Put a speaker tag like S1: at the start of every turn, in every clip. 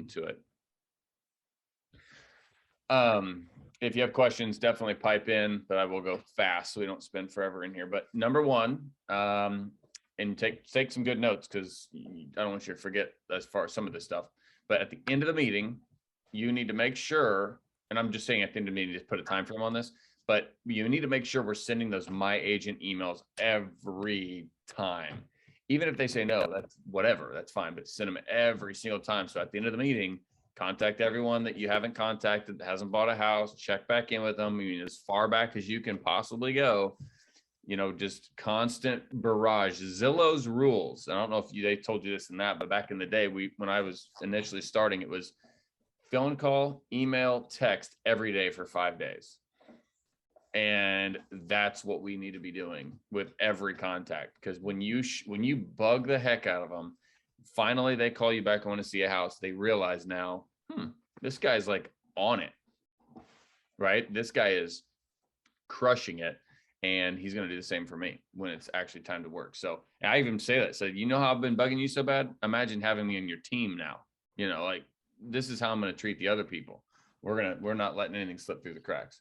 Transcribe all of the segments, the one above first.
S1: into it. If you have questions, definitely pipe in, but I will go fast so we don't spend forever in here. But number one, and take some good notes, because I don't want you to forget as far as some of this stuff. But at the end of the meeting, you need to make sure, and I'm just saying at the end of the meeting, just put a time frame on this, but you need to make sure we're sending those My Agent emails every time. Even if they say no, that's whatever, that's fine, but send them every single time. So at the end of the meeting, contact everyone that you haven't contacted, that hasn't bought a house, check back in with them. I mean, as far back as you can possibly go, you know, just constant barrage. Zillow's rules, I don't know if they told you this and that, but back in the day, when I was initially starting, it was phone call, email, text every day for 5 days. And that's what we need to be doing with every contact, because when you bug the heck out of them, finally they call you back, I want to see a house. They realize now, this guy's like on it, right? This guy is crushing it, and he's going to do the same for me when it's actually time to work. So I even say that. So, you know how I've been bugging you so bad? Imagine having me in your team now. You know, like, this is how I'm going to treat the other people. We're not letting anything slip through the cracks.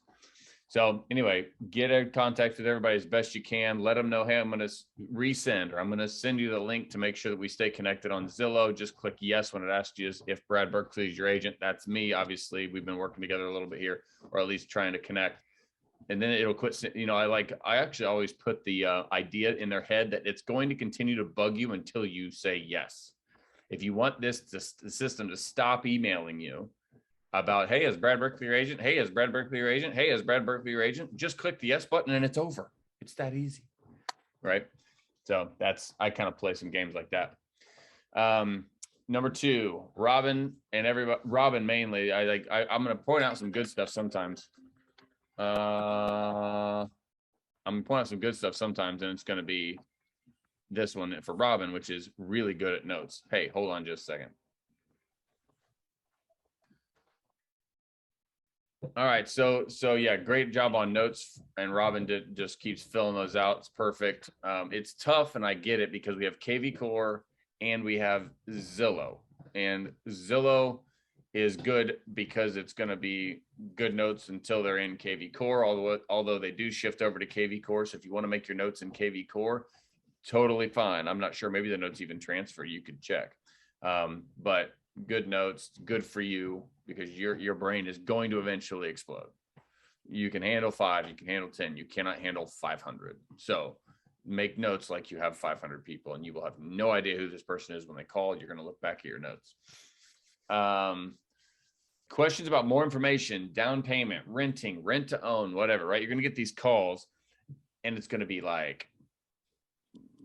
S1: So anyway, get in contact with everybody as best you can. Let them know, hey, I'm going to resend, or I'm going to send you the link to make sure that we stay connected on Zillow. Just click yes when it asks you if Brad Berkeley is your agent. That's me. Obviously, we've been working together a little bit here, or at least trying to connect. And then it'll quit. You know, I actually always put the idea in their head that it's going to continue to bug you until you say yes. If you want the system to stop emailing you about, hey, is Brad Berkeley your agent? Hey, is Brad Berkeley your agent? Hey, is Brad Berkeley your agent? Just click the yes button and it's over. It's that easy, right? So I kind of play some games like that. Number two, Robin and everybody, Robin mainly, I'm going to point out some good stuff sometimes. I'm going to point out some good stuff sometimes, and it's going to be this one for Robin, which is really good at notes. Hey, hold on just a second. All right, so yeah, great job on notes, and Robin just keeps filling those out. It's perfect. It's tough, and I get it, because we have KV Core and we have Zillow, and Zillow is good because it's going to be good notes until they're in KV Core, although they do shift over to KV Core. So if you want to make your notes in KV Core, totally fine. I'm not sure, maybe the notes even transfer, you could check. But good notes, good for you, because your brain is going to eventually explode. You can handle 5, you can handle 10, you cannot handle 500. So make notes like you have 500 people, and you will have no idea who this person is when they call. You're going to look back at your notes. Questions about more information, down payment, renting, rent to own, whatever, right? You're going to get these calls, and it's going to be like,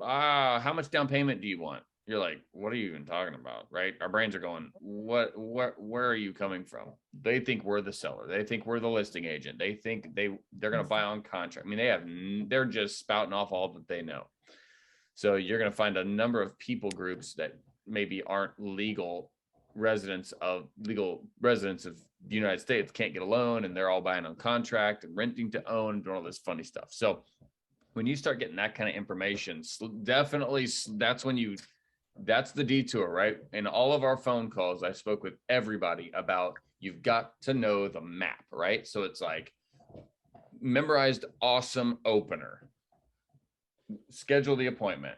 S1: how much down payment do you want? You're like, what are you even talking about, right? Our brains are going, where are you coming from? They think we're the seller. They think we're the listing agent. They think they're going to buy on contract. I mean, they're just spouting off all that they know. So you're going to find a number of people groups that maybe aren't legal residents of the United States, can't get a loan, and they're all buying on contract and renting to own and doing all this funny stuff. So when you start getting that kind of information, definitely that's the detour, right? In all of our phone calls, I spoke with everybody about, you've got to know the map, right? So it's like memorized awesome opener, schedule the appointment,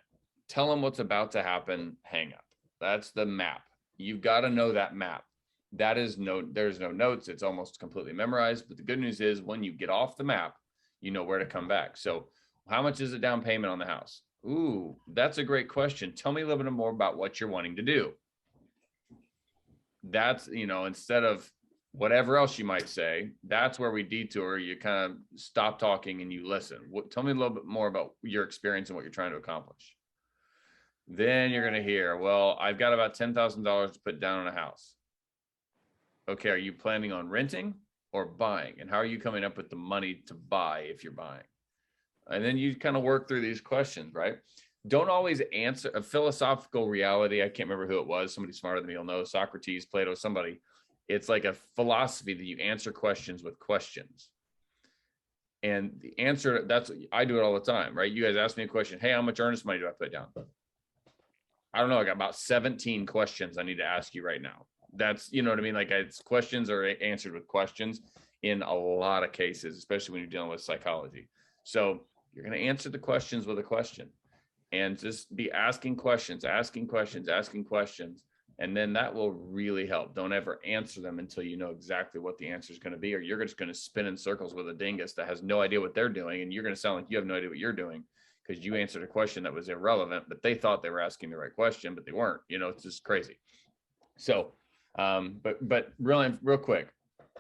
S1: tell them what's about to happen, hang up. That's the map. You've got to know that map. There's no notes. It's almost completely memorized. But the good news is, when you get off the map, you know where to come back. So how much is the down payment on the house? Ooh, that's a great question. Tell me a little bit more about what you're wanting to do. That's, instead of whatever else you might say, that's where we detour. You kind of stop talking and you listen. Tell me a little bit more about your experience and what you're trying to accomplish. Then you're going to hear, well, I've got about $10,000 to put down on a house. Okay, are you planning on renting or buying? And how are you coming up with the money to buy if you're buying? And then you kind of work through these questions, right? Don't always answer a philosophical reality. I can't remember who it was. Somebody smarter than me will know. Socrates, Plato, somebody. It's like a philosophy that you answer questions with questions. And the answer, I do it all the time, right? You guys ask me a question. Hey, how much earnest money do I put down? I don't know. I got about 17 questions I need to ask you right now. That's, you know what I mean? Like, it's questions are answered with questions in a lot of cases, especially when you're dealing with psychology. So you're going to answer the questions with a question, and just be asking questions, asking questions, asking questions. And then that will really help. Don't ever answer them until you know exactly what the answer is going to be, or you're just going to spin in circles with a dingus that has no idea what they're doing. And you're going to sound like you have no idea what you're doing because you answered a question that was irrelevant, but they thought they were asking the right question, but they weren't. You know, it's just crazy. So, but real quick,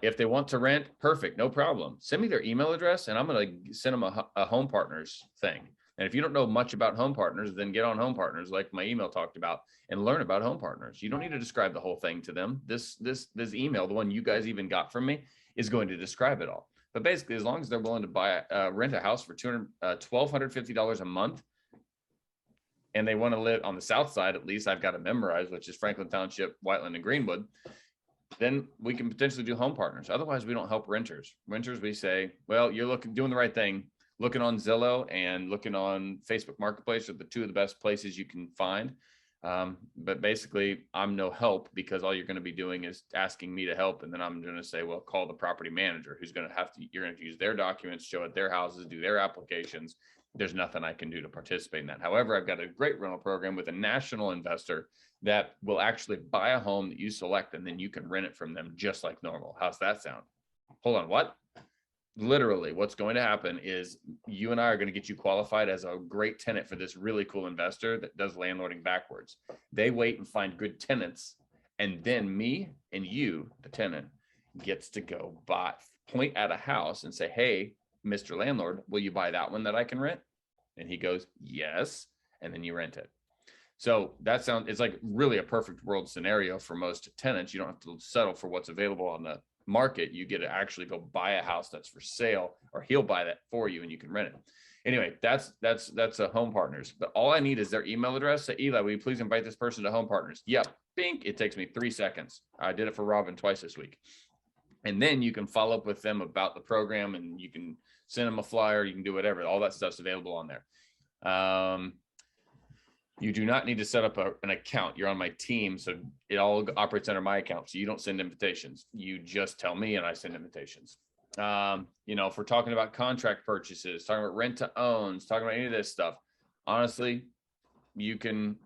S1: if they want to rent, perfect, no problem. Send me their email address and I'm going to send them a Home Partners thing. And if you don't know much about Home Partners, then get on Home Partners, like my email talked about, and learn about Home Partners. You don't need to describe the whole thing to them. This email, the one you guys even got from me, is going to describe it all. But basically, as long as they're willing to rent a house for $1,250 a month, and they want to live on the south side, at least I've got to memorize, which is Franklin Township, Whiteland, and Greenwood, then we can potentially do Home Partners. Otherwise, we don't help renters. Renters, we say, well, you're doing the right thing. Looking on Zillow and looking on Facebook Marketplace are the two of the best places you can find. But basically, I'm no help because all you're going to be doing is asking me to help. And then I'm going to say, well, call the property manager who's going to you're going to use their documents, show at their houses, do their applications. There's nothing I can do to participate in that. However, I've got a great rental program with a national investor that will actually buy a home that you select, and then you can rent it from them just like normal. How's that sound? Hold on, what? Literally, what's going to happen is you and I are going to get you qualified as a great tenant for this really cool investor that does landlording backwards. They wait and find good tenants, and then me and you, the tenant, gets to go point at a house and say, hey, Mr. Landlord, will you buy that one that I can rent? And he goes, yes. And then you rent it. So it's like really a perfect world scenario for most tenants. You don't have to settle for what's available on the market. You get to actually go buy a house that's for sale, or he'll buy that for you and you can rent it. Anyway, that's a Home Partners. But all I need is their email address. Say, Eli, will you please invite this person to Home Partners? Yep. Bink. It takes me 3 seconds. I did it for Robin twice this week. And then you can follow up with them about the program, and you can send them a flyer. You can do whatever. All that stuff's available on there. You do not need to set up an account. You're on my team, so it all operates under my account. So you don't send invitations. You just tell me and I send invitations. If we're talking about contract purchases, talking about rent to owns, talking about any of this stuff, honestly, you can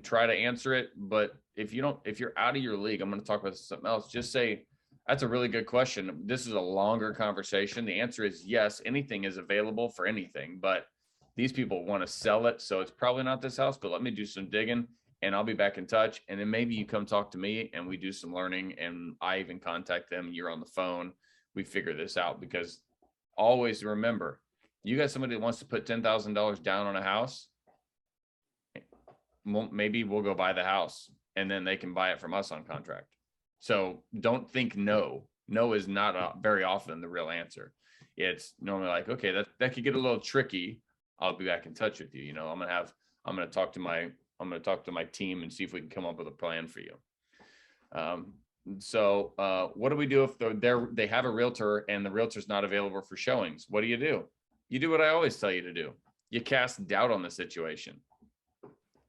S1: try to answer it. But if you're out of your league, I'm going to talk about something else. Just say, that's a really good question. This is a longer conversation. The answer is yes. Anything is available for anything, but these people want to sell it. So it's probably not this house, but let me do some digging and I'll be back in touch. And then maybe you come talk to me and we do some learning, and I even contact them. You're on the phone. We figure this out, because always remember, you got somebody that wants to put $10,000 down on a house. Maybe we'll go buy the house and then they can buy it from us on contract. So don't think no. No is not very often the real answer. It's normally like, okay, that could get a little tricky. I'll be back in touch with you. I'm going to talk to my team and see if we can come up with a plan for you. So what do we do if they have a realtor and the realtor's not available for showings? What do? You do what I always tell you to do. You cast doubt on the situation.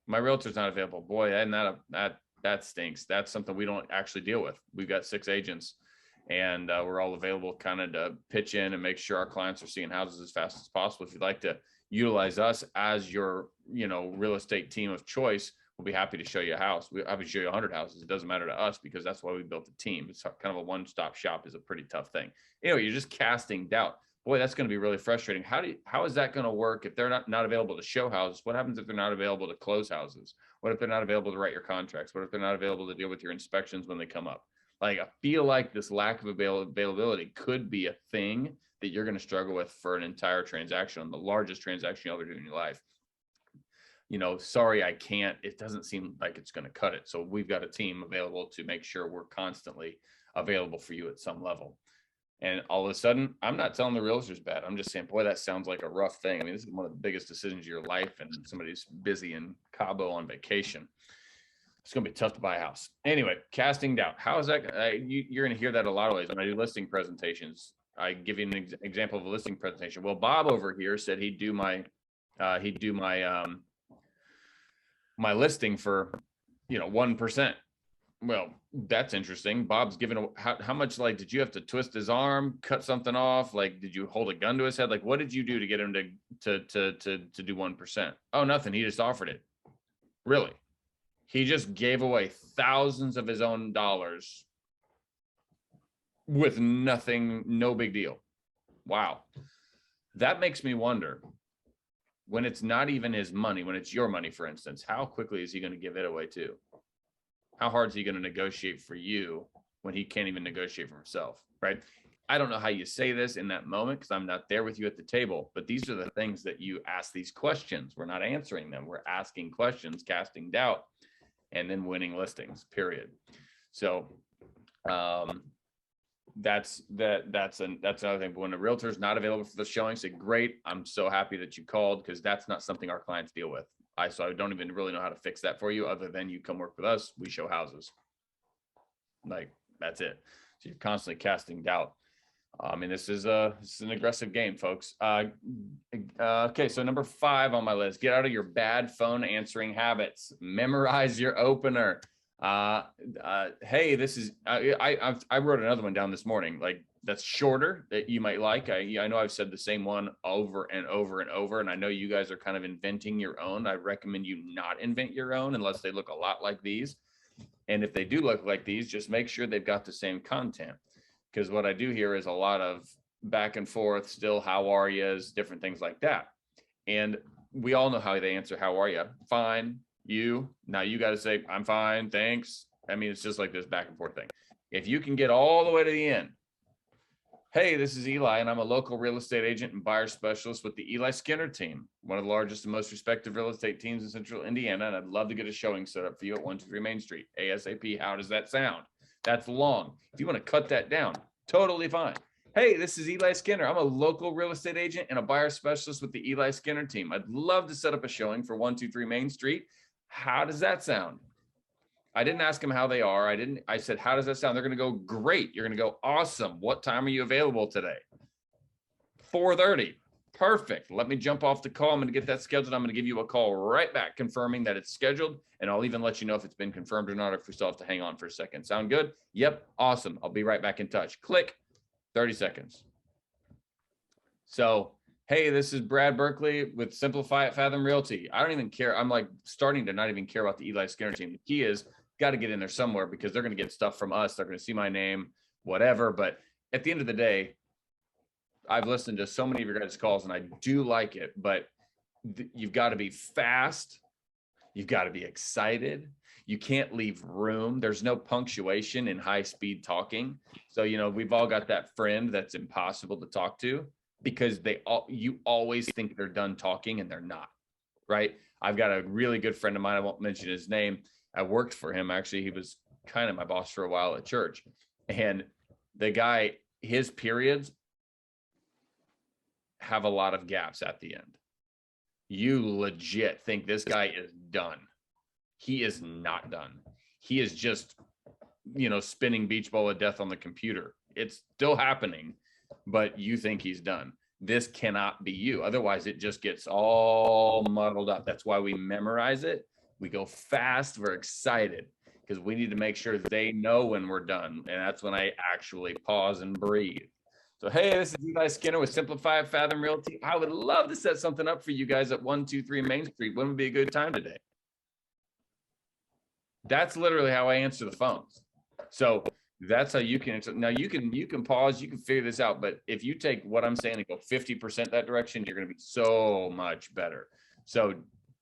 S1: My realtor's not available. Boy, and that stinks. That's something we don't actually deal with. We've got 6 agents, and we're all available kind of to pitch in and make sure our clients are seeing houses as fast as possible. If you'd like to utilize us as your, real estate team of choice, we'll be happy to show you a house. We'll happy to show you 100 houses. It doesn't matter to us, because that's why we built a team. It's kind of a one-stop shop is a pretty tough thing. You're just casting doubt. Boy, that's going to be really frustrating. How is that going to work if they're not available to show houses? What happens if they're not available to close houses? What if they're not available to write your contracts? What if they're not available to deal with your inspections when they come up? Like, I feel like this lack of availability could be a thing that you're going to struggle with for an entire transaction, the largest transaction you'll ever do in your life. Sorry, I can't. It doesn't seem like it's going to cut it. So we've got a team available to make sure we're constantly available for you at some level. And all of a sudden, I'm not telling the realtor's bad. I'm just saying, boy, that sounds like a rough thing. I mean, this is one of the biggest decisions of your life, and somebody's busy in Cabo on vacation. It's going to be tough to buy a house. Anyway, casting doubt. How is that? You're going to hear that a lot of ways when I do listing presentations. I give you an example of a listing presentation. Well, Bob over here said he'd do my listing for 1%. Well, that's interesting. Bob's given how much, like, did you have to twist his arm, cut something off? Like, did you hold a gun to his head? Like, what did you do to get him to do 1%? Oh, nothing. He just offered it. Really? He just gave away thousands of his own dollars with nothing, no big deal. Wow. That makes me wonder, when it's not even his money, when it's your money, for instance, how quickly is he going to give it away too? How hard is he going to negotiate for you when he can't even negotiate for himself, right? I don't know how you say this in that moment because I'm not there with you at the table, but these are the things that you ask these questions. We're not answering them. We're asking questions, casting doubt, and then winning listings, period. So that's another thing. But when a realtor is not available for the showing, say, great, I'm so happy that you called, because that's not something our clients deal with. So I don't even really know how to fix that for you, other than you come work with us. We show houses. Like, that's it. So you're constantly casting doubt. I mean, this is an aggressive game, folks. Okay, so number 5 on my list: get out of your bad phone answering habits. Memorize your opener. Hey, this is I wrote another one down this morning, like, that's shorter, that you might like. I know I've said the same one over and over and over, and I know you guys are kind of inventing your own. I recommend you not invent your own unless they look a lot like these. And if they do look like these, just make sure they've got the same content, because what I do here is a lot of back and forth, still how are yous, different things like that. And we all know how they answer how are you. Fine. You. Now you got to say, I'm fine, thanks. I mean, it's just like this back and forth thing. If you can get all the way to the end, hey, this is Eli, and I'm a local real estate agent and buyer specialist with the Eli Skinner team, one of the largest and most respected real estate teams in central Indiana, and I'd love to get a showing set up for you at 123 Main Street, ASAP. How does that sound? That's long. If you want to cut that down, totally fine. Hey, this is Eli Skinner. I'm a local real estate agent and a buyer specialist with the Eli Skinner team. I'd love to set up a showing for 123 Main Street. How does that sound? I didn't ask them how they are. I said, how does that sound? They're going to go, great. You're going to go, awesome. What time are you available today? 4:30. Perfect. Let me jump off the call. I'm going to get that scheduled. I'm going to give you a call right back confirming that it's scheduled. And I'll even let you know if it's been confirmed or not, or if we still have to hang on for a second. Sound good? Yep. Awesome. I'll be right back in touch. Click. 30 seconds. So, hey, this is Brad Berkeley with Simplify at Fathom Realty. I don't even care. I'm like starting to not even care about the Eli Skinner team. The key is, got to get in there somewhere, because they're going to get stuff from us. They're going to see my name, whatever. But at the end of the day, I've listened to so many of your guys' calls and I do like it, but you've got to be fast. You've got to be excited. You can't leave room. There's no punctuation in high speed talking. So, we've all got that friend that's impossible to talk to, because you always think they're done talking and they're not, right? I've got a really good friend of mine. I won't mention his name. I worked for him. Actually, he was kind of my boss for a while at church. And the guy, his periods have a lot of gaps at the end. You legit think this guy is done. He is not done. He is just, spinning beach ball of death on the computer. It's still happening, but you think he's done. This cannot be you. Otherwise, it just gets all muddled up. That's why we memorize it. We go fast. We're excited, because we need to make sure they know when we're done. And that's when I actually pause and breathe. So, hey, this is Eli Skinner with Simplify at Fathom Realty. I would love to set something up for you guys at 123 Main Street. When would be a good time today? That's literally how I answer the phones. So that's how you can answer. Now you can pause, you can figure this out. But if you take what I'm saying and go 50% that direction, you're going to be so much better. So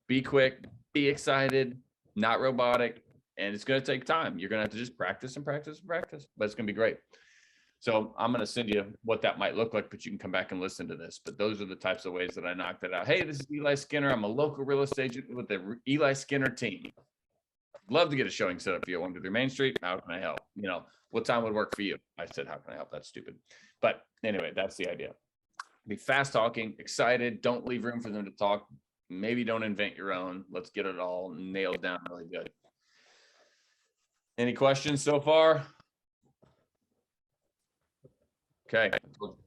S1: be quick, be excited, not robotic, and it's going to take time. You're going to have to just practice and practice and practice, but it's going to be great. So I'm going to send you what that might look like, but you can come back and listen to this. But those are the types of ways that I knocked it out. Hey, this is Eli Skinner. I'm a local real estate agent with the Eli Skinner team. Love to get a showing set up for you at 123 Main Street. How can I help? What time would work for you? I said, how can I help? That's stupid. But anyway, that's the idea. Be fast talking, excited. Don't leave room for them to talk. Maybe don't invent your own. Let's get it all nailed down really good. Any questions so far? Okay,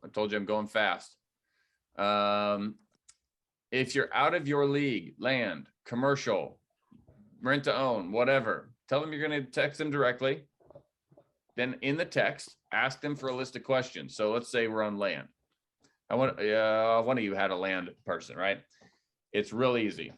S1: I told you I'm going fast. If you're out of your league, land, commercial, rent to own, whatever, Tell them you're going to text them directly. Then in the text, ask them for a list of questions. So let's say we're on land. One of you had a land person, right? It's real easy.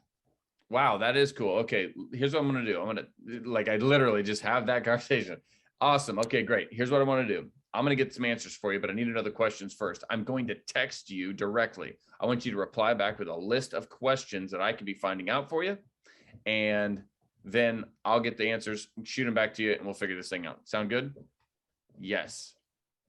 S1: Wow, that is cool. Okay, here's what I'm going to do. I'm going to, like, I literally just have that conversation. Awesome. Okay, great. Here's what I want to do. I'm going to get some answers for you, but I need another questions first. I'm going to text you directly. I want you to reply back with a list of questions that I could be finding out for you. And then I'll get the answers, shoot them back to you, and we'll figure this thing out. Sound good? Yes.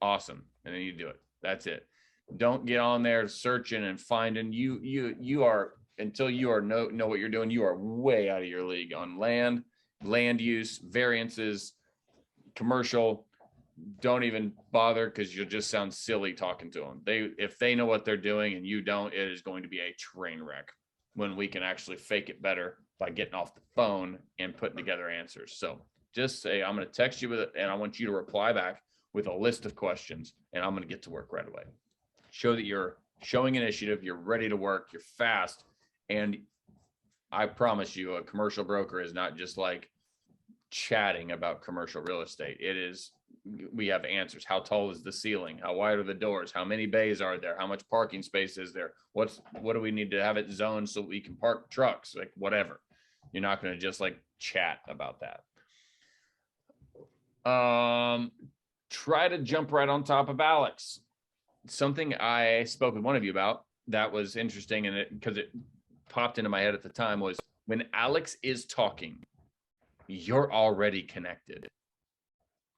S1: Awesome. And then you do it. That's it. Don't get on there searching and finding. You are, until you are know what you're doing, you are way out of your league on land use, variances, commercial. Don't even bother, because you'll just sound silly talking to them. If they know what they're doing and you don't, it is going to be a train wreck when we can actually fake it better by getting off the phone and putting together answers. So just say, I'm going to text you with it, and I want you to reply back with a list of questions, and I'm going to get to work right away. Show that you're showing initiative, you're ready to work, you're fast. And I promise you, a commercial broker is not just like chatting about commercial real estate. It is, we have answers. How tall is the ceiling? How wide are the doors? How many bays are there? How much parking space is there? What do we need to have it zoned so we can park trucks? Like, whatever. You're not going to just like chat about that. Try to jump right on top of Alex. Something I spoke with one of you about that was interesting, and because it popped into my head at the time, was when Alex is talking, you're already connected.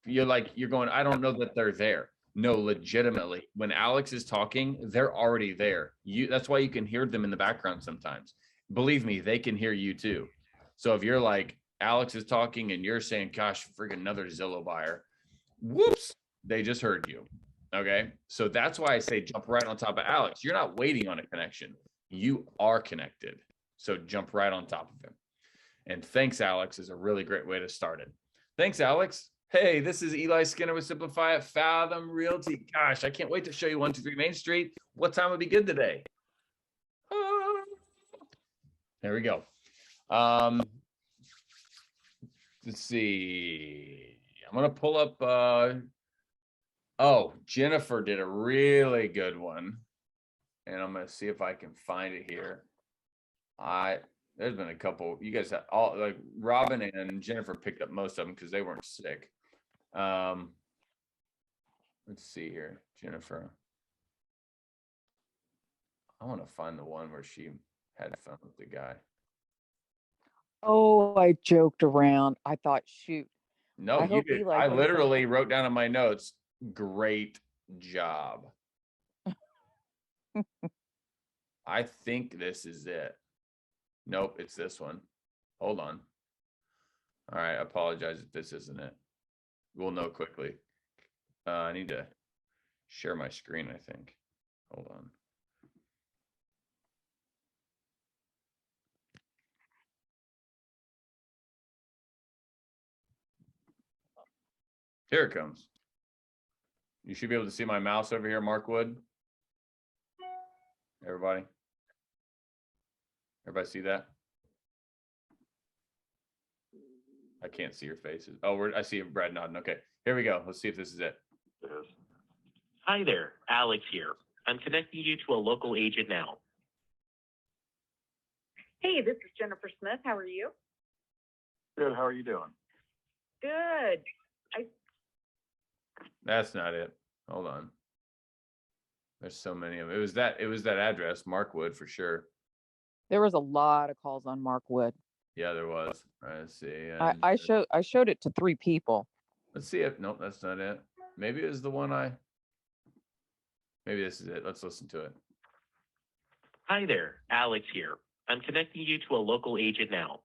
S1: You're going, I don't know that they're there. No, legitimately, when Alex is talking, they're already there. That's why you can hear them in the background sometimes. Believe me, they can hear you too. So if you're like, Alex is talking and you're saying, gosh, freaking another Zillow buyer, whoops, they just heard you. Okay. So that's why I say jump right on top of Alex. You're not waiting on a connection. You are connected. So jump right on top of him. And thanks, Alex, is a really great way to start it. Thanks, Alex. Hey, this is Eli Skinner with Simplify at Fathom Realty. Gosh, I can't wait to show you 123 Main Street. What time would be good today? There we go. Let's see. I'm going to pull up. Jennifer did a really good one. And I'm going to see if I can find it here. There's been a couple. You guys have all, like, Robin and Jennifer picked up most of them because they weren't sick. Let's see here, Jennifer. I want to find the one where she had fun with the guy.
S2: Oh, I joked around. I thought, shoot.
S1: No, you did. I literally wrote down in my notes, great job. I think this is it. Nope, it's this one. Hold on. All right, I apologize if this isn't it. We'll know quickly. I need to share my screen, I think. Hold on. Here it comes. You should be able to see my mouse over here, Mark Wood. Everybody see that? I can't see your faces. Oh, I see Brad nodding. Okay, here we go. Let's see if this is it.
S3: Hi there, Alex here. I'm connecting you to a local agent now.
S4: Hey, this is Jennifer Smith. How are you?
S5: Good. How are you doing?
S4: Good.
S1: That's not it. Hold on. There's so many of them. It was that address, Mark Wood, for sure.
S2: There was a lot of calls on Mark Wood.
S1: Yeah, there was. Let's see.
S2: I showed it to 3 people.
S1: Let's see if nope, that's not it. Maybe it was the one maybe this is it. Let's listen to it.
S3: Hi there, Alex here. I'm connecting you to a local agent now.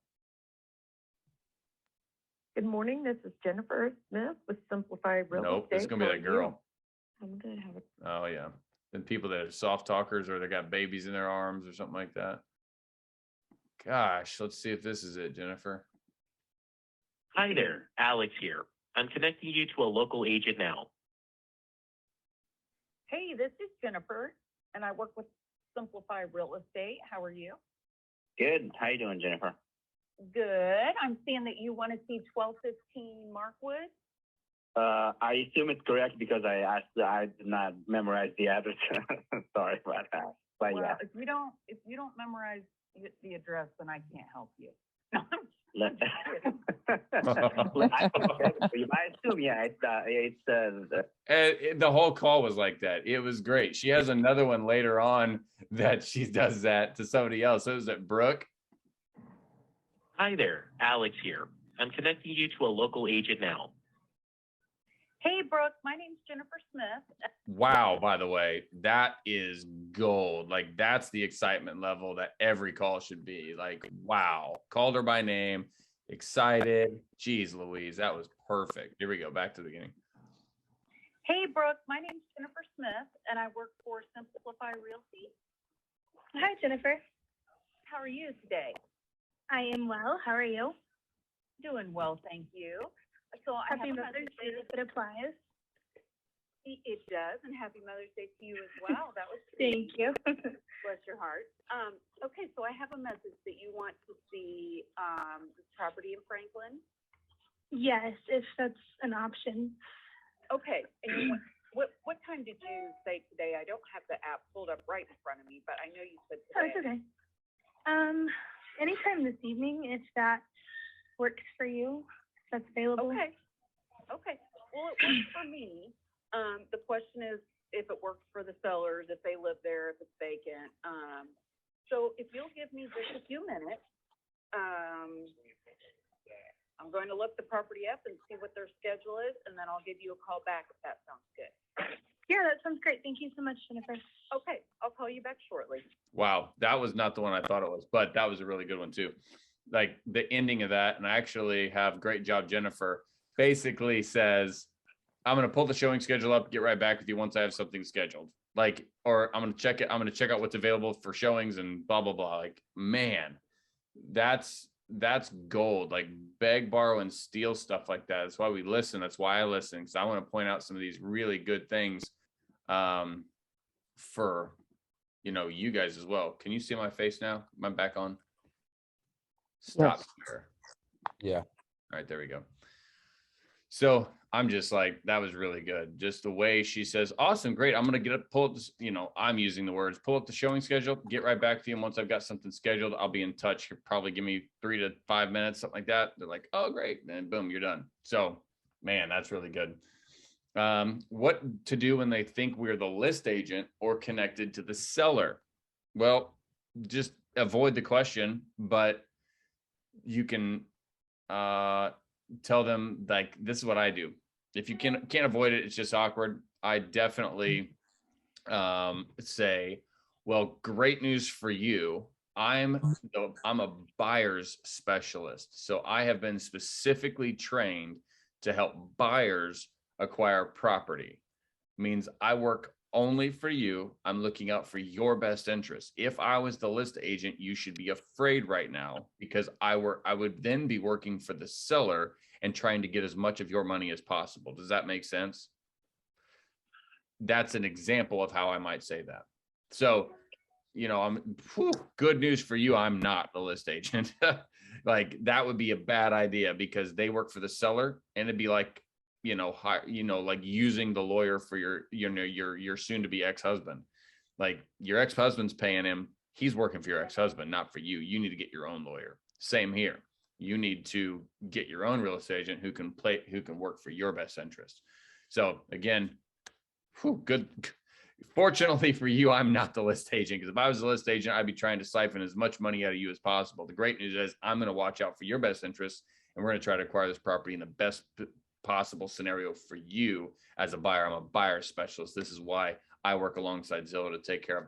S4: Good morning. This is Jennifer Smith with Simplify Real Estate.
S1: Nope, it's gonna be that girl.
S4: I'm gonna have it.
S1: Oh yeah. Then people that are soft talkers or they got babies in their arms or something like that. Gosh, let's see if this is it, Jennifer.
S3: Hi there, Alex here. I'm connecting you to a local agent now.
S4: Hey, this is Jennifer, and I work with Simplify Real Estate. How are you?
S6: Good. How you doing, Jennifer? Good. I'm seeing that you want to see 1215 Markwood.
S7: I assume it's correct because I did not memorize the address. Sorry about that. But
S6: Well,
S7: yeah.
S6: if you don't memorize the address, then I can't help you. No, I'm
S7: You might assume, yeah,
S1: And the whole call was like that. It was great. She has another one later on that she does that to somebody else. So is it Brooke?
S3: Hi there, Alex here. I'm connecting you to a local agent now.
S6: Hey, Brooke. My name's Jennifer Smith.
S1: Wow, by the way, that is gold. Like, that's the excitement level that every call should be. Like, wow, called her by name, excited. Jeez Louise, that was perfect. Here we go, back to the beginning.
S6: Hey, Brooke. My name's Jennifer Smith, and I work for Simplify Realty.
S8: Hi, Jennifer.
S6: How are you today?
S8: I am well. How are you?
S6: Doing well, thank you. So I
S8: Happy
S6: have a
S8: Mother's
S6: message.
S8: Day if it applies.
S6: It does, and happy Mother's Day to you as well. That was sweet.
S8: Thank you.
S6: Bless your heart. Okay, so I have a message that you want to see this property in Franklin.
S8: Yes, if that's an option.
S6: Okay, and you what time did you say today? I don't have the app pulled up right in front of me, but I know you said
S8: Oh,
S6: today.
S8: it's okay. Anytime this evening, if that works for you, if that's available.
S6: Okay. Well, it works for me. The question is if it works for the sellers, if they live there, if it's vacant. So if you'll give me just a few minutes, I'm going to look the property up and see what their schedule is, and then I'll give you a call back if that sounds good.
S8: Yeah, that sounds great. Thank you so much, Jennifer.
S6: Okay, I'll call you back shortly.
S1: Wow, that was not the one I thought it was, but that was a really good one too. Like the ending of that, and I actually have great job, Jennifer, basically says, I'm going to pull the showing schedule up, get right back with you once I have something scheduled. Like, or I'm going to check it. I'm going to check out what's available for showings and blah, blah, blah. Like, man, that's gold. Like beg, borrow, and steal stuff like that. That's why we listen. That's why I listen. Because I want to point out some of these really good things for, you guys as well. Can you see my face now? Am I back on? Stop here.
S9: Yeah.
S1: All right, there we go. So I'm just like, that was really good. Just the way she says, awesome, great. I'm going to pull up this, I'm using the words, pull up the showing schedule, get right back to you. And once I've got something scheduled, I'll be in touch. You'll probably give me 3 to 5 minutes, something like that. They're like, oh, great. And boom, you're done. So, man, that's really good. What to do when they think we're the list agent or connected to the seller? Well, just avoid the question, but you can tell them, like, this is what I do. If you can't avoid it, it's just awkward. I definitely say, well, great news for you. I'm a buyer's specialist. So I have been specifically trained to help buyers acquire property. Means I work only for you. I'm looking out for your best interest. If I was the list agent, you should be afraid right now because I would then be working for the seller and trying to get as much of your money as possible. Does that make sense? That's an example of how I might say that. So, good news for you. I'm not the list agent. Like that would be a bad idea because they work for the seller, and it'd be like, like using the lawyer for your soon to be ex-husband. Like your ex-husband's paying him. He's working for your ex-husband, not for you. You need to get your own lawyer. Same here. You need to get your own real estate agent who can work for your best interest. So again, good. Fortunately for you, I'm not the list agent, because if I was the list agent, I'd be trying to siphon as much money out of you as possible. The great news is I'm going to watch out for your best interests, and we're going to try to acquire this property in the best possible scenario for you as a buyer. I'm a buyer specialist. This is why I work alongside Zillow to take care of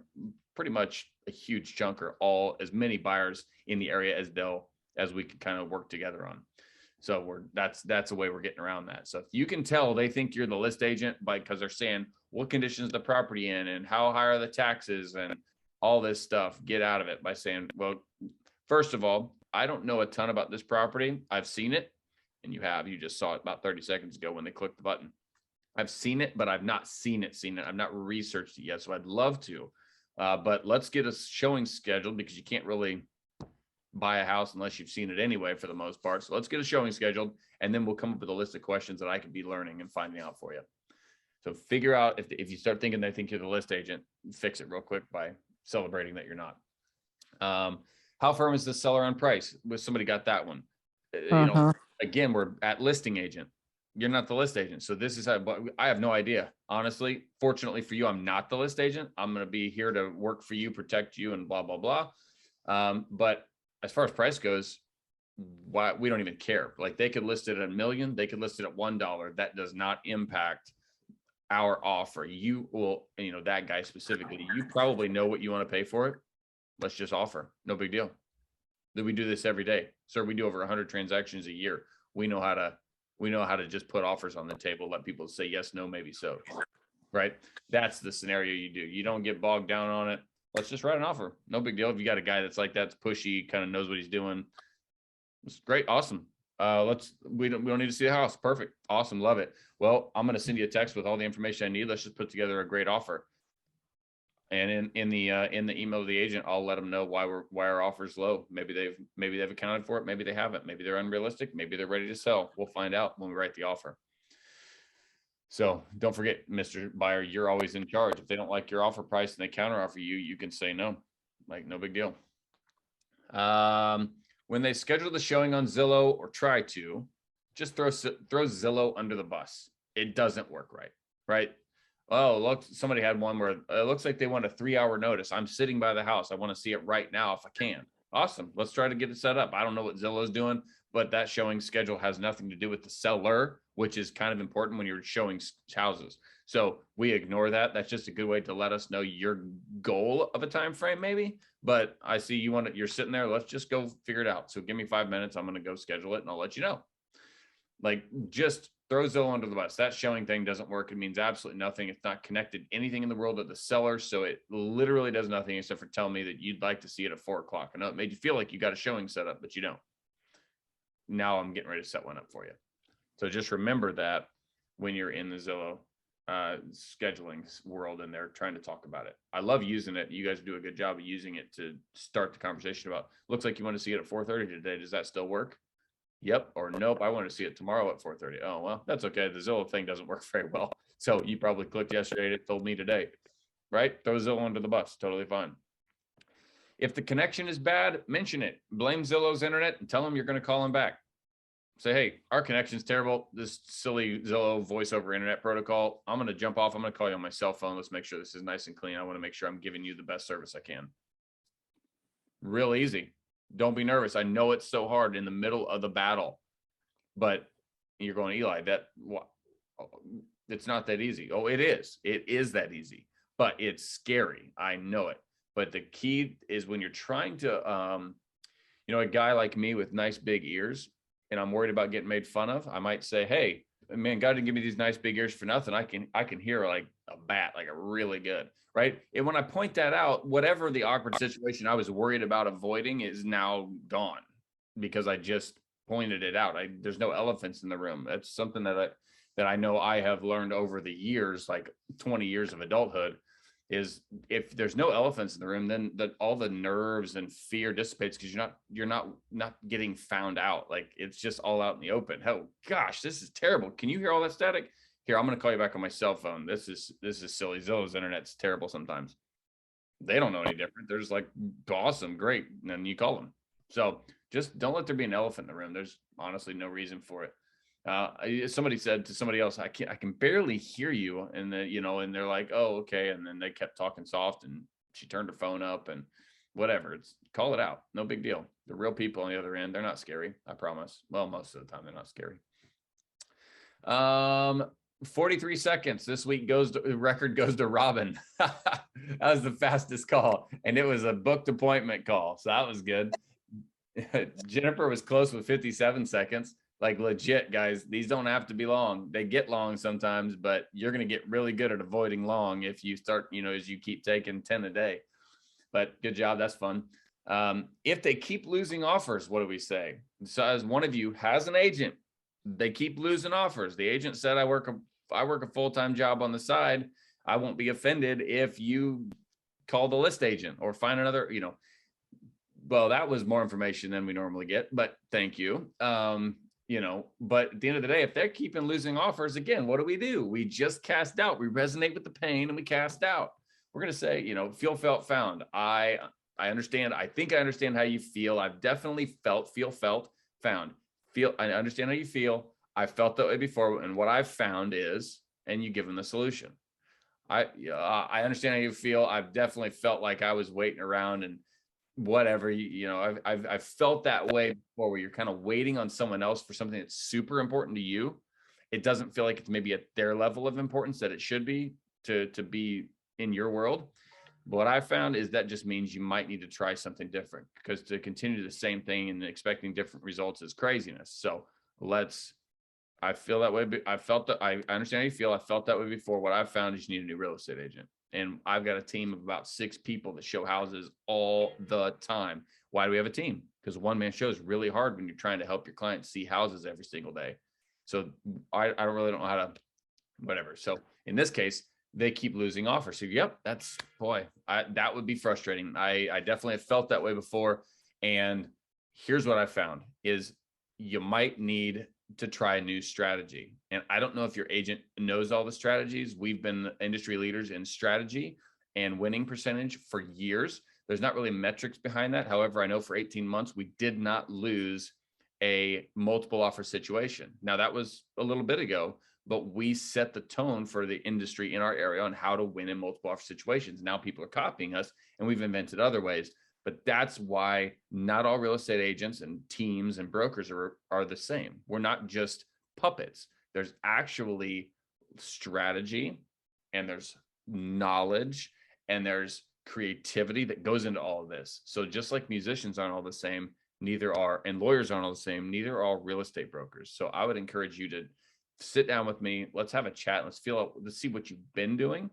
S1: pretty much a huge chunk or as many buyers in the area as we can kind of work together on. So that's a way we're getting around that. So if you can tell they think you're the list agent because they're saying what conditions the property in and how high are the taxes and all this stuff, get out of it by saying, well, first of all, I don't know a ton about this property. I've seen it, and you just saw it about 30 seconds ago when they clicked the button. I've seen it, but I've not seen it. I've not researched it yet. So I'd love to, but let's get a showing scheduled because you can't really buy a house unless you've seen it anyway, for the most part. So let's get a showing scheduled, and then we'll come up with a list of questions that I could be learning and finding out for you. So figure out if you start thinking they think you're the list agent, fix it real quick by celebrating that you're not. How firm is the seller on price? Was somebody got that one? Again, we're at listing agent. You're not the list agent. So this is how, but I have no idea. Honestly, fortunately for you, I'm not the list agent. I'm going to be here to work for you, protect you, and blah, blah, blah. But as far as price goes, why we don't even care. Like, they could list it at $1 million. They could list it at $1. That does not impact our offer. You will, that guy specifically, you probably know what you want to pay for it. Let's just offer. No big deal. That we do this every day. Sir, we do over 100 transactions a year. We know how to just put offers on the table, let people say yes, no, maybe so. Right? That's the scenario you do. You don't get bogged down on it. Let's just write an offer. No big deal. If you got a guy that's like, that's pushy, kind of knows what he's doing, it's great. Awesome. We don't need to see the house. Perfect. Awesome. Love it. Well, I'm going to send you a text with all the information I need. Let's just put together a great offer. And in the email to the agent, I'll let them know why our offer's low. Maybe they've accounted for it. Maybe they haven't. Maybe they're unrealistic. Maybe they're ready to sell. We'll find out when we write the offer. So don't forget, Mr. Buyer, you're always in charge. If they don't like your offer price and they counter offer you, you can say no. Like, no big deal. When they schedule the showing on Zillow, or try to, just throw Zillow under the bus. It doesn't work right? Oh, look, somebody had one where it looks like they want a 3-hour notice. I'm sitting by the house. I want to see it right now if I can. Awesome. Let's try to get it set up. I don't know what Zillow is doing, but that showing schedule has nothing to do with the seller, which is kind of important when you're showing houses. So we ignore that. That's just a good way to let us know your goal of a time frame, maybe. But I see you're sitting there. Let's just go figure it out. So give me 5 minutes. I'm going to go schedule it, and I'll let you know. Like, just throw Zillow under the bus. That showing thing doesn't work. It means absolutely nothing. It's not connected anything in the world of the seller. So it literally does nothing except for tell me that you'd like to see it at 4 o'clock. I know it made you feel like you got a showing set up, but you don't. Now I'm getting ready to set one up for you. So just remember that when you're in the Zillow scheduling world and they're trying to talk about it. I love using it. You guys do a good job of using it to start the conversation about, looks like you want to see it at 4:30 today. Does that still work? Yep. Or nope, I want to see it tomorrow at 4:30. Oh, well, that's okay. The Zillow thing doesn't work very well. So you probably clicked yesterday and it told me today, right? Throw Zillow under the bus. Totally fine. If the connection is bad, mention it. Blame Zillow's internet and tell them you're going to call them back. Say, hey, our connection's terrible. This silly Zillow voice over internet protocol. I'm going to jump off. I'm going to call you on my cell phone. Let's make sure this is nice and clean. I want to make sure I'm giving you the best service I can. Real easy. Don't be nervous. I know it's so hard in the middle of the battle, but you're going, Eli, it's not that easy. Oh, it is. It is that easy, but it's scary. I know it. But the key is when you're trying to, a guy like me with nice big ears, and I'm worried about getting made fun of, I might say, hey, man, God didn't give me these nice big ears for nothing. I can hear like a bat, like a really good, right? And when I point that out, whatever the awkward situation I was worried about avoiding is now gone because I just pointed it out. There's no elephants in the room. That's something that I know I have learned over the years, like 20 years of adulthood, is if there's no elephants in the room, then all the nerves and fear dissipates because you're not getting found out. Like, it's just all out in the open. Oh gosh, this is terrible. Can you hear all that static? Here, I'm going to call you back on my cell phone. This is silly. Zillow's internet's terrible sometimes. They don't know any different. They're just like, awesome, great. And then you call them. So just don't let there be an elephant in the room. There's honestly no reason for it. Somebody said to somebody else, I can barely hear you. And and they're like, oh, okay. And then they kept talking soft and she turned her phone up and whatever. Call it out. No big deal. The real people on the other end, they're not scary. I promise. Well, most of the time they're not scary. 43 seconds. This week record goes to Robin. That was the fastest call. And it was a booked appointment call. So that was good. Jennifer was close with 57 seconds. Like, legit, guys, these don't have to be long. They get long sometimes, but you're going to get really good at avoiding long if you start, as you keep taking 10 a day. But good job. That's fun. If they keep losing offers, what do we say? So as one of you has an agent, they keep losing offers. The agent said, I work a full-time job on the side. I won't be offended if you call the list agent or find another, well, that was more information than we normally get, but thank you. But at the end of the day, if they're keeping losing offers, again, what do? We just cast doubt. We resonate with the pain and we cast doubt. We're going to say, feel, felt, found. I understand. I think I understand how you feel. I've definitely felt, found. I understand how you feel. I felt that way before. And what I've found is, and you give them the solution. I understand how you feel. I've definitely felt like I was waiting around and whatever, I've felt that way before, where you're kind of waiting on someone else for something that's super important to you. It doesn't feel like it's maybe at their level of importance that it should be to be in your world. But what I found is that just means you might need to try something different, because to continue the same thing and expecting different results is craziness. So I feel that way. I understand how you feel. I felt that way before. What I've found is you need a new real estate agent. And I've got a team of about 6 people that show houses all the time. Why do we have a team? Because one-man show is really hard when you're trying to help your clients see houses every single day. So I don't know how to, whatever. So in this case, they keep losing offers. So yep, that would be frustrating. I definitely have felt that way before. And here's what I found is you might need to try a new strategy. And I don't know if your agent knows all the strategies. We've been industry leaders in strategy and winning percentage for years. There's not really metrics behind that. However, I know for 18 months, we did not lose a multiple offer situation. Now that was a little bit ago, but we set the tone for the industry in our area on how to win in multiple offer situations. Now people are copying us, and we've invented other ways. But that's why not all real estate agents and teams and brokers are the same. We're not just puppets. There's actually strategy, and there's knowledge, and there's creativity that goes into all of this. So just like musicians aren't all the same, and lawyers aren't all the same, neither are all real estate brokers. So I would encourage you to sit down with me. Let's have a chat. Let's see what you've been doing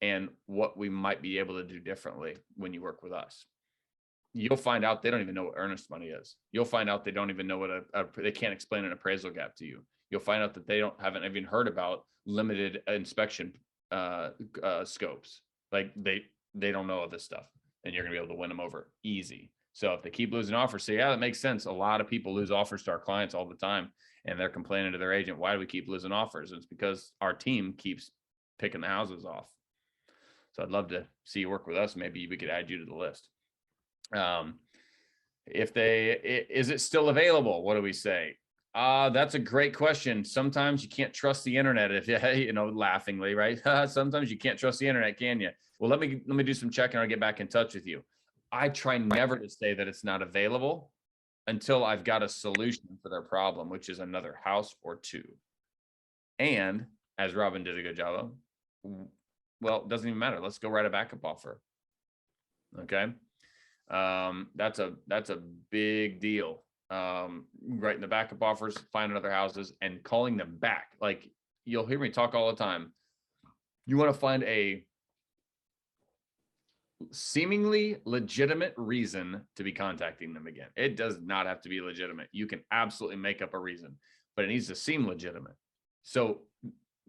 S1: and what we might be able to do differently when you work with us. You'll find out they don't even know what earnest money is. You'll find out they don't even know what they can't explain an appraisal gap to you. You'll find out that they haven't even heard about limited inspection scopes. Like they don't know all this stuff, and you're gonna be able to win them over easy. So if they keep losing offers, say, yeah, that makes sense. A lot of people lose offers to our clients all the time, and they're complaining to their agent, why do we keep losing offers? And it's because our team keeps picking the houses off. So I'd love to see you work with us. Maybe we could add you to the list. Is it still available? What do we say? That's a great question. Sometimes you can't trust the internet, laughingly, right? Sometimes you can't trust the internet, can you? Well, let me do some checking. I'll get back in touch with you. I try never to say that it's not available until I've got a solution for their problem, which is another house or two. And as Robin did a good job of, well, it doesn't even matter. Let's go write a backup offer. Okay. That's a big deal. Writing the backup offers, finding other houses and calling them back. Like you'll hear me talk all the time. You want to find a seemingly legitimate reason to be contacting them again. It does not have to be legitimate. You can absolutely make up a reason, but it needs to seem legitimate. So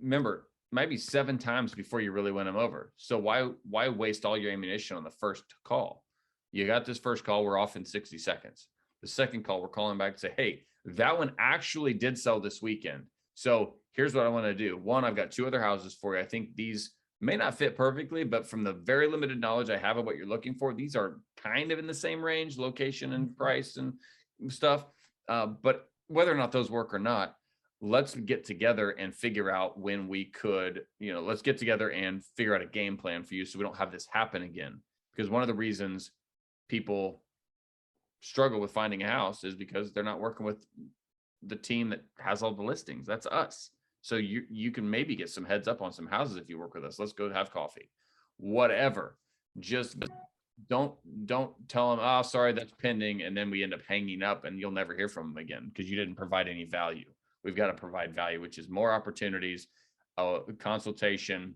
S1: remember, it might be 7 times before you really win them over. So why waste all your ammunition on the first call? You got this first call, we're off in 60 seconds. The second call, we're calling back to say, hey, that one actually did sell this weekend. So here's what I want to do. 1, I've got 2 other houses for you. I think these may not fit perfectly, but from the very limited knowledge I have of what you're looking for, these are kind of in the same range, location and price and stuff. But whether or not those work or not, let's get together and figure out when we could, let's get together and figure out a game plan for you so we don't have this happen again. Because one of the reasons people struggle with finding a house is because they're not working with the team that has all the listings. That's us. So you can maybe get some heads up on some houses if you work with us. Let's go have coffee, whatever. Just don't tell them, oh, sorry, that's pending. And then we end up hanging up and you'll never hear from them again because you didn't provide any value. We've got to provide value, which is more opportunities, consultation.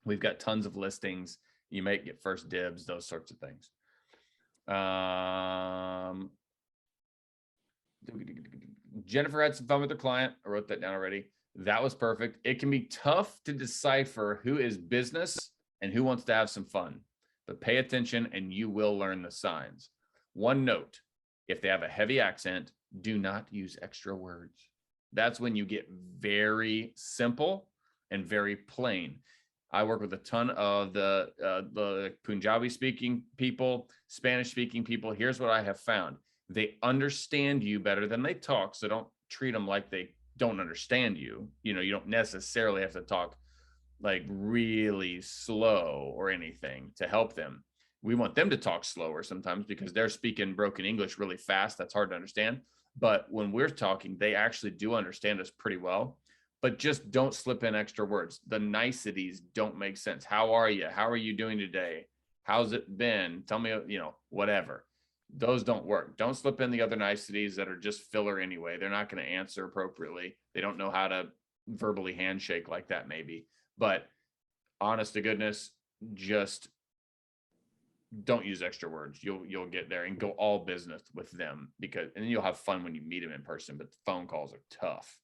S1: We've got tons of listings. You might get first dibs, those sorts of things. Jennifer had some fun with her client. I wrote that down already. That was perfect. It can be tough to decipher who is business and who wants to have some fun, but pay attention and you will learn the signs. One note, if they have a heavy accent, do not use extra words. That's when you get very simple and very plain. I work with a ton of the Punjabi speaking people, Spanish speaking people. Here's what I have found. They understand you better than they talk. So don't treat them like they don't understand you. You know, you don't necessarily have to talk like really slow or anything to help them. We want them to talk slower sometimes because they're speaking broken English really fast. That's hard to understand. But when we're talking, they actually do understand us pretty well. But just don't slip in extra words. The niceties don't make sense. How are you? How are you doing today? How's it been? Tell me, you know, whatever. Those don't work. Don't slip in the other niceties that are just filler anyway. They're not going to answer appropriately. They don't know how to verbally handshake like that maybe. But honest to goodness, just don't use extra words. You'll get there and go all business with them and then you'll have fun when you meet them in person. But the phone calls are tough.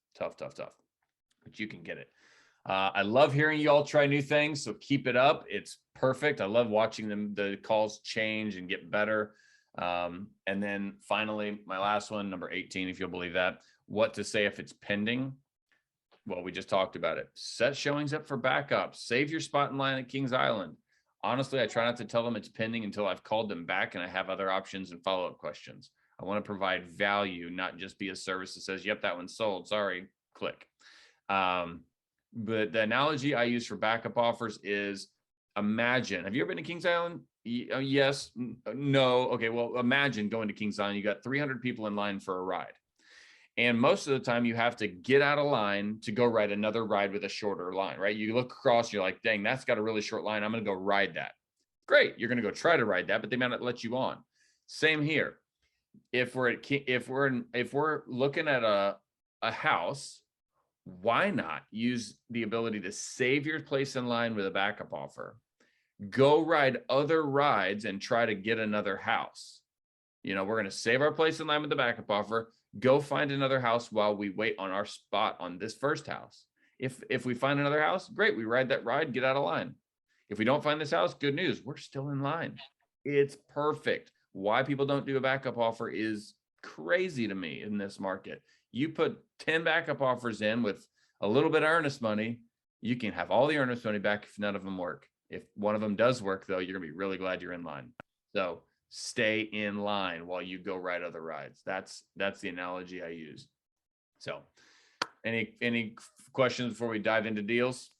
S1: But you can get it. I love hearing you all try new things, so keep it up. It's perfect. I love watching the calls change and get better. And then finally, my last one, number 18, if you'll believe that, what to say if it's pending. Well, we just talked about it. Set showings up for backup. Save your spot in line at Kings Island. Honestly, I try not to tell them it's pending until I've called them back and I have other options and follow-up questions. I want to provide value, not just be a service that says, yep, that one's sold. Sorry, click. But the analogy I use for backup offers is imagine, have you ever been to Kings Island? Yes, no. Okay. Well, imagine going to Kings Island. You got 300 people in line for a ride. And most of the time you have to get out of line to go ride another ride with a shorter line, right? You look across, you're like, dang, that's got a really short line. I'm going to go ride that. Great. You're going to go try to ride that, but they might not let you on. Same here. If we're looking at a house, why not use the ability to save your place in line with a backup offer? Go ride other rides and try to get another house. You know, we're going to save our place in line with the backup offer. Go find another house while we wait on our spot on this first house. If we find another house, great. We ride that ride, get out of line. If we don't find this house, good news. We're still in line. It's perfect. Why people don't do a backup offer is crazy to me in this market. You put 10 backup offers in with a little bit of earnest money, you can have all the earnest money back if none of them work. If one of them does work, though, you're going to be really glad you're in line. So stay in line while you go ride other rides. That's the analogy I use. So any questions before we dive into deals?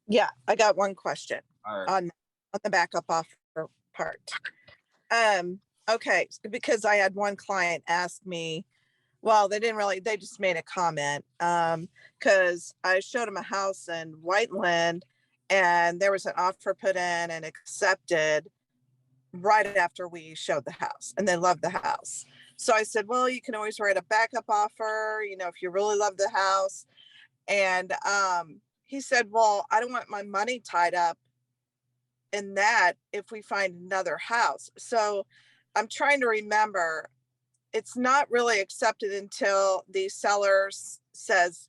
S9: Yeah, I got one question
S1: All right.
S9: on the backup offer part. Okay, because I had one client ask me, well, they just made a comment because I showed them a house in Whiteland and there was an offer put in and accepted right after we showed the house, and they loved the house. So I said, well, you can always write a backup offer, you know, if you really love the house. And he said, well, I don't want my money tied up in that if we find another house. So I'm trying to remember, it's not really accepted until the seller says,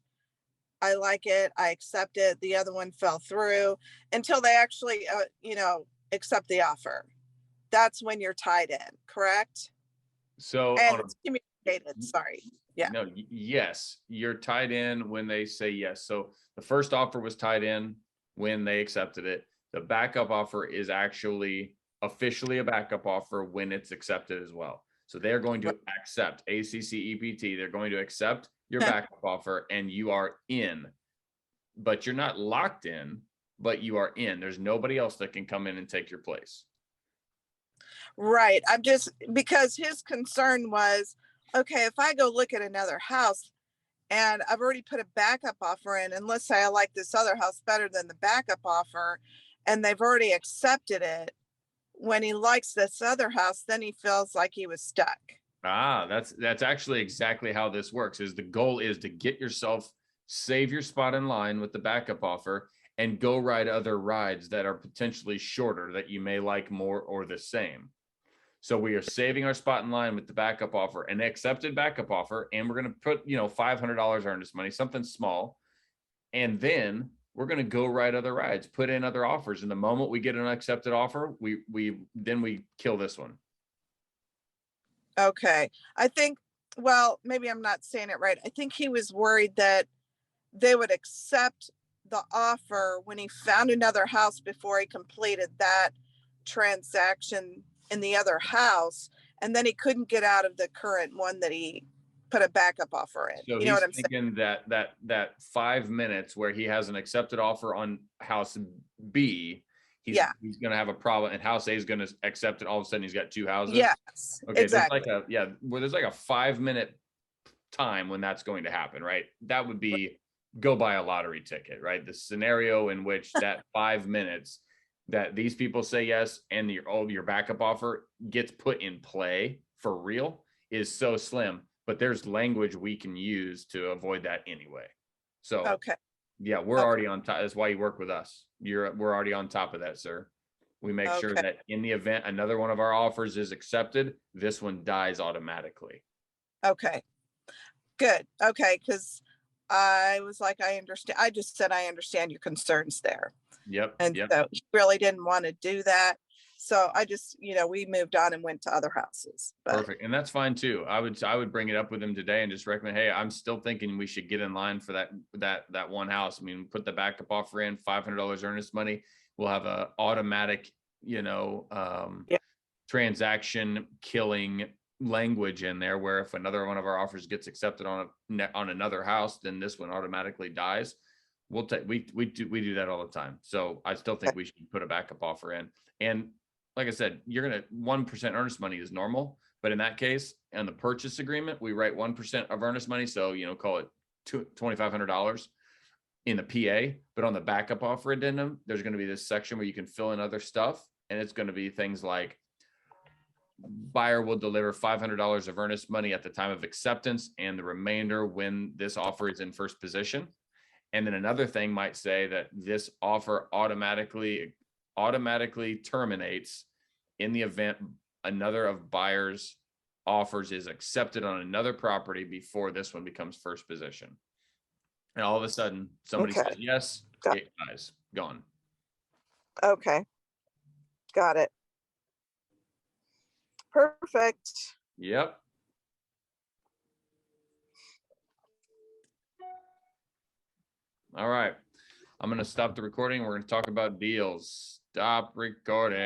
S9: I like it, I accept it. The other one fell through, until they actually, accept the offer. That's when you're tied in, correct?
S1: So
S9: and it's communicated, sorry. Yeah.
S1: No, yes, you're tied in when they say yes. So the first offer was tied in when they accepted it. The backup offer is actually officially a backup offer when it's accepted as well. So they're going to accept ACCEPT. They're going to accept your backup offer and you are in, but you're not locked in, but you are in. There's nobody else that can come in and take your place.
S9: Right. I'm just, because his concern was, okay, if I go look at another house and I've already put a backup offer in, and let's say I like this other house better than the backup offer, and they've already accepted it, when he likes this other house, then he feels like he was stuck.
S1: That's actually exactly how this works. Is the goal is to get yourself, save your spot in line with the backup offer and go ride other rides that are potentially shorter that you may like more or the same. So we are saving our spot in line with the backup offer, an accepted backup offer, and we're going to put, $500 earnest money, something small. And then we're going to go ride other rides, put in other offers. And the moment we get an accepted offer, we kill this one.
S9: Okay. I think, well, maybe I'm not saying it right. I think he was worried that they would accept the offer when he found another house before he completed that transaction in the other house. And then he couldn't get out of the current one that he put a backup offer in.
S1: So
S9: You know
S1: he's
S9: what I'm saying?
S1: thinking that 5 minutes where he has an accepted offer on house B,
S9: Yeah.
S1: he's going to have a problem, and house A is going to accept it. All of a sudden, he's got two houses.
S9: Yes,
S1: Okay.
S9: exactly.
S1: There's like a 5 minute time when that's going to happen, right? That would be go buy a lottery ticket, right? The scenario in which that 5 minutes that these people say yes and your backup offer gets put in play for real is so slim. But there's language we can use to avoid that anyway. So
S9: Okay.
S1: yeah, we're already on top. That's why you work with us. We're already on top of that, sir. We make sure
S9: Okay.
S1: that in the event another one of our offers is accepted, this one dies automatically.
S9: Okay. Good. Okay. Because I was like, I understand. I just said, I understand your concerns there.
S1: Yep.
S9: And
S1: Yep.
S9: so he really didn't want to do that. So I just, we moved on and went to other houses. But
S1: Perfect. And that's fine too. I would bring it up with him today and just recommend, hey, I'm still thinking we should get in line for that one house. I mean, put the backup offer in, $500 earnest money. We'll have a automatic, transaction killing language in there where if another one of our offers gets accepted on another house, then this one automatically dies. We do that all the time. So I still think we should put a backup offer in. And like I said, you're going to 1% earnest money is normal, but in that case, on the purchase agreement, we write 1% of earnest money. So, call it $2,500 in the PA, but on the backup offer addendum, there's going to be this section where you can fill in other stuff. And it's going to be things like buyer will deliver $500 of earnest money at the time of acceptance and the remainder when this offer is in first position. And then another thing might say that this offer automatically terminates in the event another of buyer's offers is accepted on another property before this one becomes first position. And all of a sudden somebody says yes, it dies, gone.
S9: okay. Got it. Perfect.
S1: Yep. All right. I'm going to stop the recording. We're going to talk about deals. Stop recording.